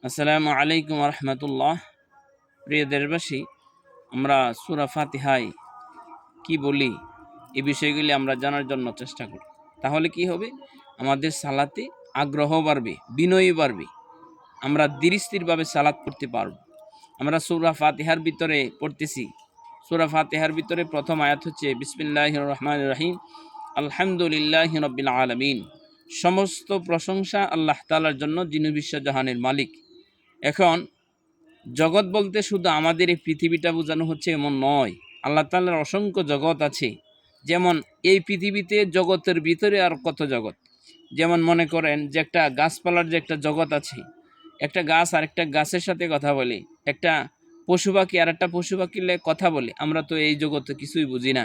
আসসালামু আলাইকুম রহমতুল্লাহ। প্রিয় দেশবাসী, আমরা সূরা ফাতিহায় কি বলি এই বিষয়গুলি আমরা জানার জন্য চেষ্টা করি। তাহলে কি হবে? আমাদের সালাতে আগ্রহ বাড়বে, বিনয়ী বাড়বে, আমরা ধীরস্থিরভাবে সালাত করতে পারব। আমরা সূরা ফাতিহার ভিতরে পড়তেছি। সূরা ফাতিহার ভিতরে প্রথম আয়াত হচ্ছে বিসমিল্লাহির রহমানির রহিম, আলহামদুলিল্লাহি রাব্বিল আলামিন। সমস্ত প্রশংসা আল্লাহ তাআলার জন্য, যিনি বিশ্বজাহানের মালিক। এখন জগৎ বলতে শুধু আমাদের এই পৃথিবীটা বোঝানো হচ্ছে এমন নয়। আল্লাহ তাআলার অসংখ্য জগৎ আছে। যেমন এই পৃথিবীতে জগতের ভিতরে আর কত জগৎ। যেমন মনে করেন যে একটা গাছপালার যে একটা জগৎ আছে, একটা গাছ আর একটা গাছের সাথে কথা বলে, একটা পশু পাখি আর একটা পশু পাখির কথা বলে। আমরা তো এই জগতে কিছুই বুঝি না।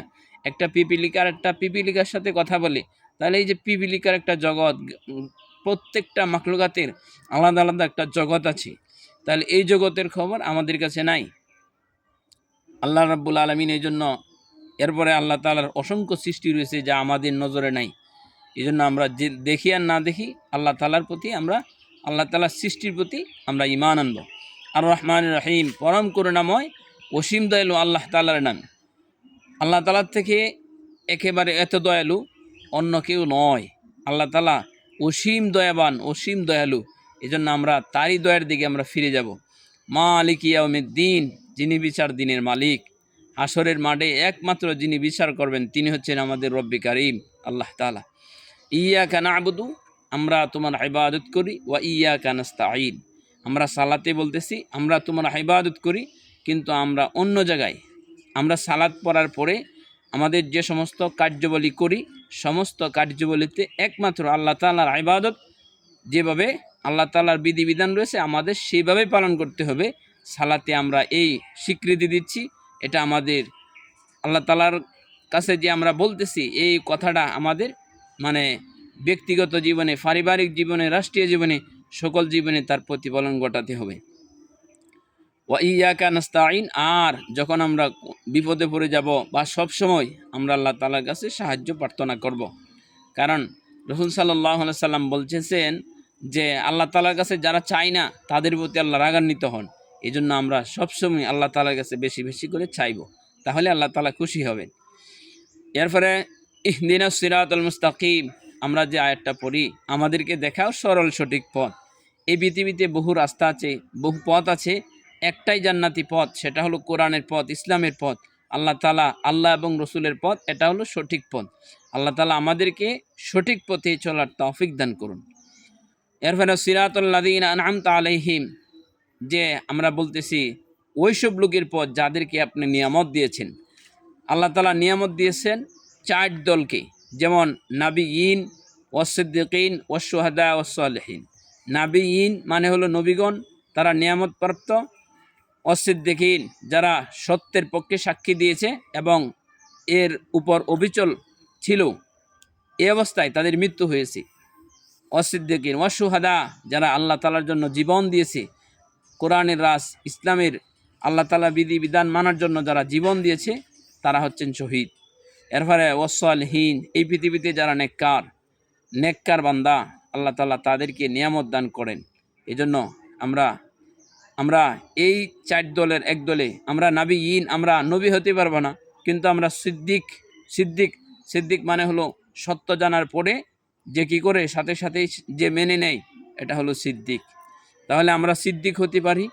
একটা পিপিলিকা আর একটা পিপিলিকার সাথে কথা বলে। তাহলে এই যে পিপিলিকার একটা জগৎ, প্রত্যেকটা মাখলুকাতের আলাদা আলাদা একটা জগৎ আছে। তাহলে এই জগতের খবর আমাদের কাছে নাই। আল্লাহ রাব্বুল আলামিন এই জন্য, এরপরে আল্লাহ তাআলার অসংখ্য সৃষ্টি রয়েছে যা আমাদের নজরে নাই। এই জন্য আমরা যে দেখি আর না দেখি, আল্লাহ তাআলার প্রতি আমরা, আল্লাহ তাআলার সৃষ্টির প্রতি আমরা ঈমান আনব। আর রহমানির রহিম, পরম করুণাময়, অসীম দয়ালু আল্লাহ তাআলার নাম। আল্লাহ তাআলার থেকে একেবারে এত দয়ালু অন্য কেউ নয়। আল্লাহ তাআলা অসীম দয়াবান, অসীম দয়ালু। এই জন্য আমরা তারই দয়ার দিকে আমরা ফিরে যাব। মালিক ইয়াউমিদ্দিন, যিনি বিচার দিনের মালিক। হাসরের মাঠে একমাত্র যিনি বিচার করবেন তিনি হচ্ছেন আমাদের রব্বি কারীম আল্লাহ তাআলা। ইয়াকা না'বুদু, আমরা তোমার ইবাদত করি, ওয়া ইয়াকা নাস্তাঈন, আমরা সালাতে বলতেছি আমরা তোমার ইবাদত করি, কিন্তু আমরা অন্য জায়গায়, আমরা সালাত পড়ার পরে আমাদের যে সমস্ত কার্যাবলী করি, সমস্ত কার্যাবলীতে একমাত্র আল্লাহ তাআলার ইবাদত, যেভাবে আল্লাহ তাআলার বিধিবিধান রয়েছে আমাদের সেইভাবে পালন করতে হবে। সালাতে আমরা এই স্বীকৃতি দিচ্ছি। এটা আমাদের আল্লাহ তাআলার কাছে যে আমরা বলতেছি, এই কথাটা আমাদের মানে ব্যক্তিগত জীবনে, পারিবারিক জীবনে, রাষ্ট্রীয় জীবনে, সকল জীবনে তার প্রতিফলন ঘটাতে হবে। ওয়া ইয়াকা নাস্তাঈন, আর যখন আমরা বিপদে পড়ে যাব বা সব সময় আমরা আল্লাহ তাআলার কাছে সাহায্য প্রার্থনা করব। কারণ রাসূল সাল্লাল্লাহু আলাইহি সাল্লাম বলছেন যে আল্লাহ তাআলার কাছে যারা চায় না তাদের প্রতি আল্লাহ রাগান্বিত হন। এই জন্য আমরা সবসময় আল্লাহ তাআলার কাছে বেশি বেশি করে চাইব, তাহলে আল্লাহ তাআলা খুশি হবেন। এরপরে ইহদিনাস সিরাতাল মুস্তাকিম, আমরা যে আয়াতটা পড়ি, আমাদেরকে দেখাও সরল সঠিক পথ। এই পৃথিবীতে বহু রাস্তা আছে, বহু পথ আছে, একটাই জান্নাতি পথ, সেটা হলো কোরআনের পথ, ইসলামের পথ। আল্লাহ তাআলা, আল্লাহ এবং রসুলের পথ, এটা হলো সঠিক পথ। আল্লাহ তাআলা আমাদেরকে সঠিক পথে চলার তৌফিক দান করুন। এরপরে সিরাতাল লাযীনা আনআমতা আলাইহিম, যে আমরা বলতেছি ওইসব লোকের পথ যাদেরকে আপনি নিয়ামত দিয়েছেন। আল্লাহ তাআলা নিয়ামত দিয়েছেন 4 দলকে, যেমন নাবিয়িন, ওয়াস-সিদ্দিকিন, ওয়াস-শুহাদা, ওয়াস-সালিহিন। নাবিয়িন মানে হলো নবীগণ, তারা নিয়ামতপ্রাপ্ত। ওয়াস-সিদ্দিকিন, যারা সত্যের পক্ষে সাক্ষী দিয়েছে এবং এর উপর অবিচল ছিল, এই অবস্থায় তাদের মৃত্যু হয়েছে। ওয়াস-সিদ্দিকিন, ওয়াস-শুহাদা, যারা আল্লাহ তাআলার জন্য জীবন দিয়েছে, কোরআনের রাস, ইসলামের আল্লাহ তাআলার বিধিবিধান মানার জন্য যারা জীবন দিয়েছে, তারা হচ্ছেন শহীদ। এরপরে ওয়াস-সালিহিন, এই পৃথিবীতে যারা নেককার বান্দা, আল্লাহ তাআলা তাদেরকে নিয়ামত দান করেন। এই জন্য আমরা এই 4 দলের এক দলে। আমরা নাবিয়িন, আমরা নবী হতে পারবো না, কিন্তু আমরা সিদ্দিক মানে হলো সত্য জানার পরে যে কি করে সাথে সাথে যে মেনে নেয়, এটা হলো সিদ্দিক। তাহলে আমরা সিদ্দিক হতে পারি,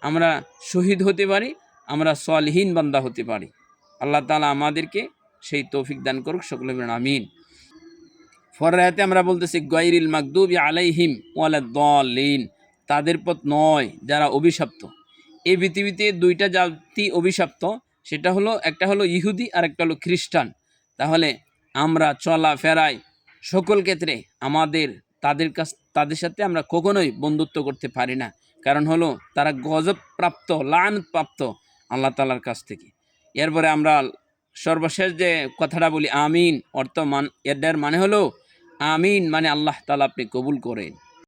আমরা শহীদ হতে পারি, আমরা সালিহিন বান্দা হতে পারি। আল্লাহ তাআলা আমাদেরকে সেই তৌফিক দান করুক, সকলে বলেন আমিন। পরের আয়াতে আমরা বলতেছি গায়রিল মাগদুবি আলাইহিম ওয়ালাদ-দাল্লিন, তাদের পথ নয় যারা অভিশপ্ত। এই পৃথিবীতে 2টা জাতি অভিশপ্ত, সেটা হলো, একটা হলো ইহুদি আর একটা হলো খ্রিস্টান। তাহলে আমরা চলাফেরায় সকল ক্ষেত্রে তাদের সাথে আমরা কখনোই বন্ধুত্ব করতে পারি না। কারণ হলো তারা গজবপ্রাপ্ত, লাআনতপ্রাপ্ত আল্লাহ তাআলার কাছ থেকে। এরপরে আমরা সর্বশেষ যে কথাটা বলি আমিন, এর মানে হলো আমিন মানে আল্লাহ তাআলা আপনি কবুল করেন।